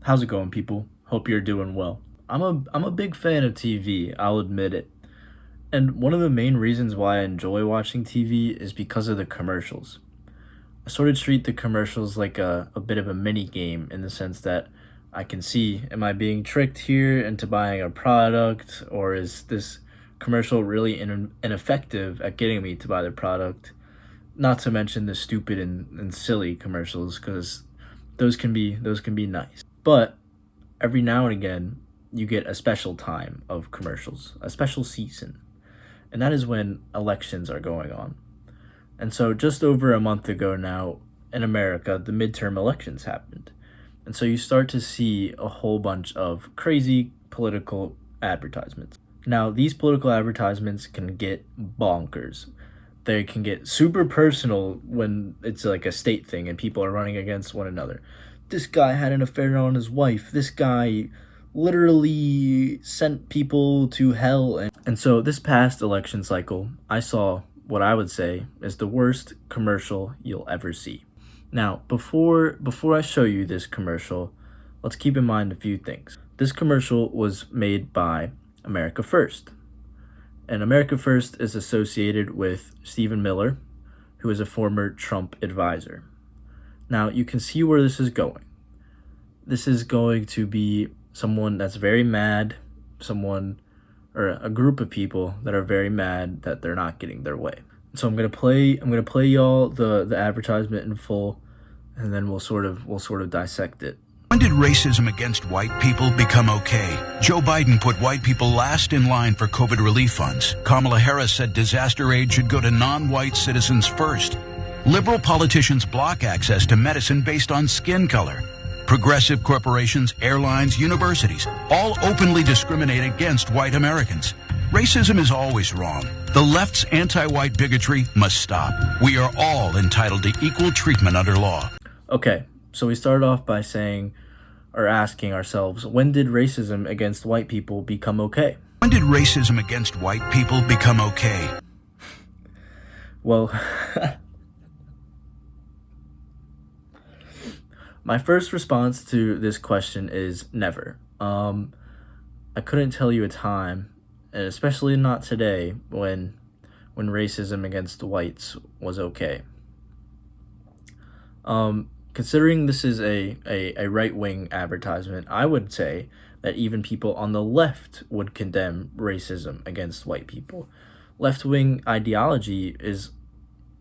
How's it going, people? Hope you're doing well. I'm a big fan of TV, I'll admit it. And one of the main reasons why I enjoy watching TV is because of the commercials. I sort of treat the commercials like a bit of a mini game in the sense that I can see, am I being tricked here into buying a product, or is this commercial really ineffective at getting me to buy the product? Not to mention the stupid and silly commercials, because those can be nice. But every now and again, you get a special time of commercials, a special season, and that is when elections are going on. And so, just over a month ago now, in America, the midterm elections happened. And so, you start to see a whole bunch of crazy political advertisements. Now, these political advertisements can get bonkers. They can get super personal when it's like a state thing and people are running against one another. This guy had an affair on his wife. This guy literally sent people to hell. And so this past election cycle, I saw what I would say is the worst commercial you'll ever see. Now, before I show you this commercial, let's keep in mind a few things. This commercial was made by America First. And America First is associated with Stephen Miller, who is a former Trump advisor. Now, you can see where this is going. This is going to be someone that's very mad, someone or a group of people that are very mad that they're not getting their way. So I'm gonna play y'all the advertisement in full, and then we'll sort of dissect it. When did racism against white people become okay? Joe Biden put white people last in line for COVID relief funds. Kamala Harris said disaster aid should go to non-white citizens first. Liberal politicians block access to medicine based on skin color. Progressive corporations, airlines, universities all openly discriminate against white Americans. Racism is always wrong. The left's anti-white bigotry must stop. We are all entitled to equal treatment under law. Okay, so we started off by saying or asking ourselves, when did racism against white people become okay? When did racism against white people become okay? Well, my first response to this question is never. I couldn't tell you a time, and especially not today, when racism against whites was okay. Considering this is a right-wing advertisement, I would say that even people on the left would condemn racism against white people. Left-wing ideology is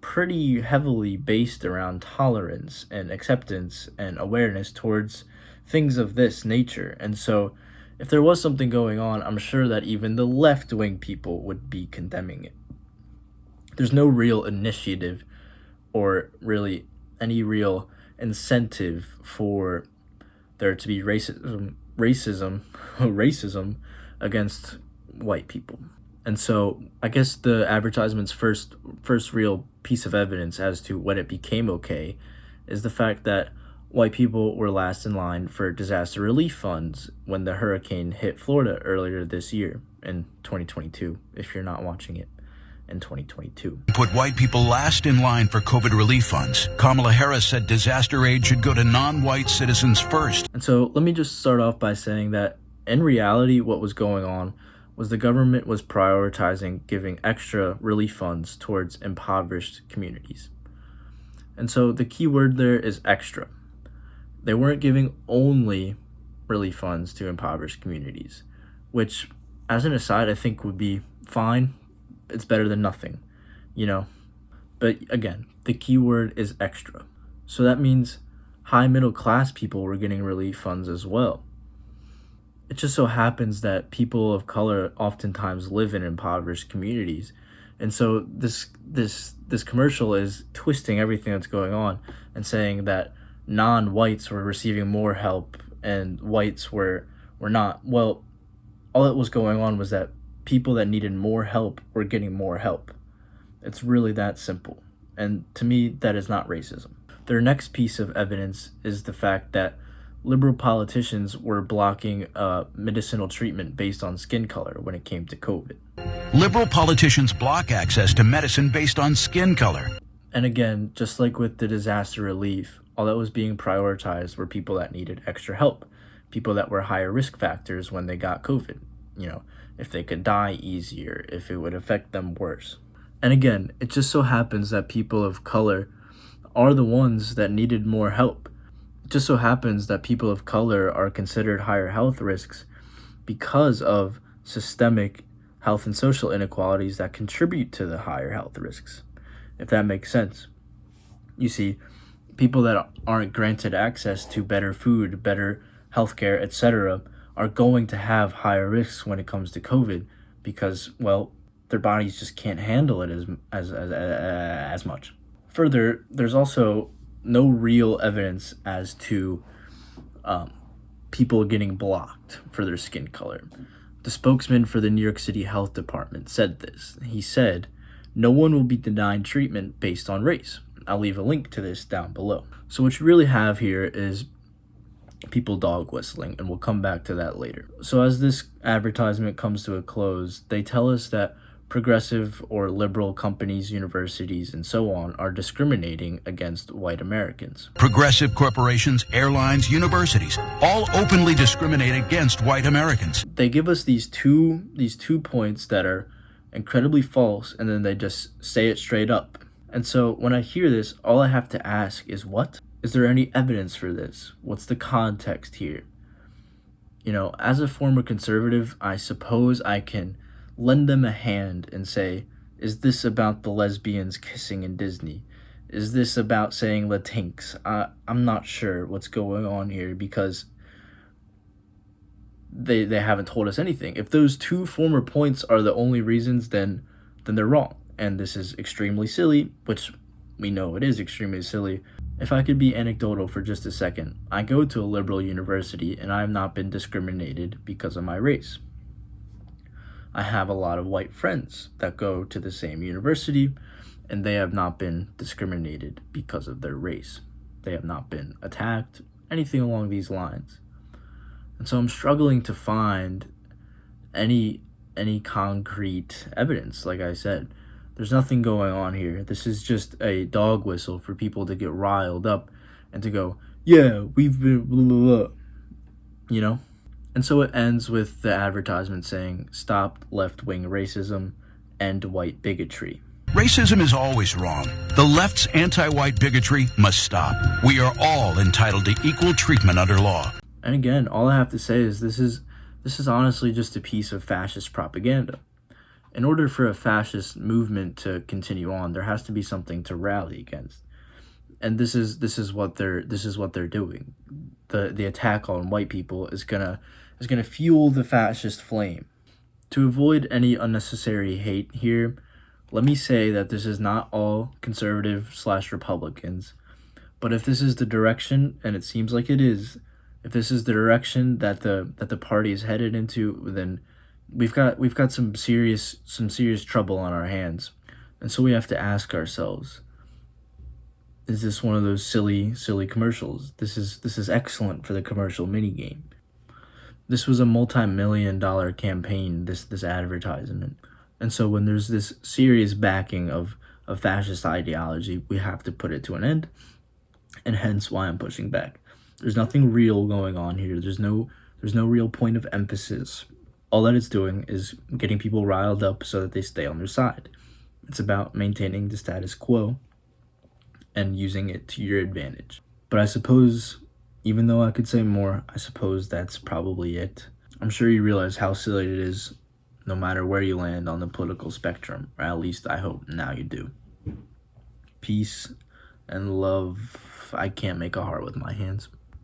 pretty heavily based around tolerance and acceptance and awareness towards things of this nature. And so if there was something going on, I'm sure that even the left-wing people would be condemning it. There's no real initiative or really any real incentive for there to be racism against white people. And so I guess the advertisement's first real piece of evidence as to when it became okay is the fact that white people were last in line for disaster relief funds when the hurricane hit Florida earlier this year in 2022, if you're not watching it in 2022. Put white people last in line for COVID relief funds. Kamala Harris said disaster aid should go to non-white citizens first. And so let me just start off by saying that in reality, what was going on was the government was prioritizing giving extra relief funds towards impoverished communities. And so the key word there is extra. They weren't giving only relief funds to impoverished communities, which, as an aside, I think would be fine. It's better than nothing, you know? But again, the key word is extra. So that means high middle class people were getting relief funds as well. It just so happens that people of color oftentimes live in impoverished communities. And so this commercial is twisting everything that's going on and saying that non-whites were receiving more help and whites were not. Well, all that was going on was that people that needed more help were getting more help. It's really that simple. And to me, that is not racism. Their next piece of evidence is the fact that liberal politicians were blocking medicinal treatment based on skin color when it came to COVID. Liberal politicians block access to medicine based on skin color. And again, just like with the disaster relief, all that was being prioritized were people that needed extra help, people that were higher risk factors when they got COVID, you know, if they could die easier, if it would affect them worse. And again, it just so happens that people of color are the ones that needed more help. It just so happens that people of color are considered higher health risks because of systemic health and social inequalities that contribute to the higher health risks, if that makes sense. You see, people that aren't granted access to better food, better healthcare, etc., are going to have higher risks when it comes to COVID because, well, their bodies just can't handle it as much. Further, there's also no real evidence as to people getting blocked for their skin color. The spokesman for the New York City Health Department said this. He said, "No one will be denied treatment based on race." I'll leave a link to this down below. So what you really have here is people dog whistling, and we'll come back to that later. So as this advertisement comes to a close, they tell us that progressive or liberal companies, universities, and so on are discriminating against white Americans. Progressive corporations, airlines, universities, all openly discriminate against white Americans. They give us these two points that are incredibly false, and then they just say it straight up. And so when I hear this, all I have to ask is, what? Is there any evidence for this? What's the context here? You know, as a former conservative, I suppose I can lend them a hand and say, is this about the lesbians kissing in Disney? Is this about saying Latinx? I'm not sure what's going on here because they haven't told us anything. If those two former points are the only reasons, then they're wrong. And this is extremely silly, which we know it is extremely silly. If I could be anecdotal for just a second, I go to a liberal university and I have not been discriminated because of my race. I have a lot of white friends that go to the same university and they have not been discriminated because of their race. They have not been attacked, anything along these lines. And so I'm struggling to find any concrete evidence, like I said. There's nothing going on here. This is just a dog whistle for people to get riled up and to go, yeah, we've been blah, blah, blah, you know? And so it ends with the advertisement saying, stop left-wing racism, end white bigotry. Racism is always wrong. The left's anti-white bigotry must stop. We are all entitled to equal treatment under law. And again, all I have to say is this is honestly just a piece of fascist propaganda. In order for a fascist movement to continue on, there has to be something to rally against. And this is what they're doing. The attack on white people is gonna fuel the fascist flame. To avoid any unnecessary hate here, let me say that this is not all conservative/Republicans, but if this is the direction, and it seems like it is, if this is the direction that the party is headed into, then we've got some serious trouble on our hands. And so we have to ask ourselves, is this one of those silly commercials? This is excellent for the commercial minigame. This was a multi-million-dollar campaign, this advertisement. And so when there's this serious backing of fascist ideology, we have to put it to an end, and hence why I'm pushing back. There's nothing real going on here. There's no real point of emphasis. All that it's doing is getting people riled up so that they stay on their side. It's about maintaining the status quo and using it to your advantage. But I suppose, even though I could say more, I suppose that's probably it. I'm sure you realize how silly it is no matter where you land on the political spectrum, or at least I hope now you do. Peace and love. I can't make a heart with my hands.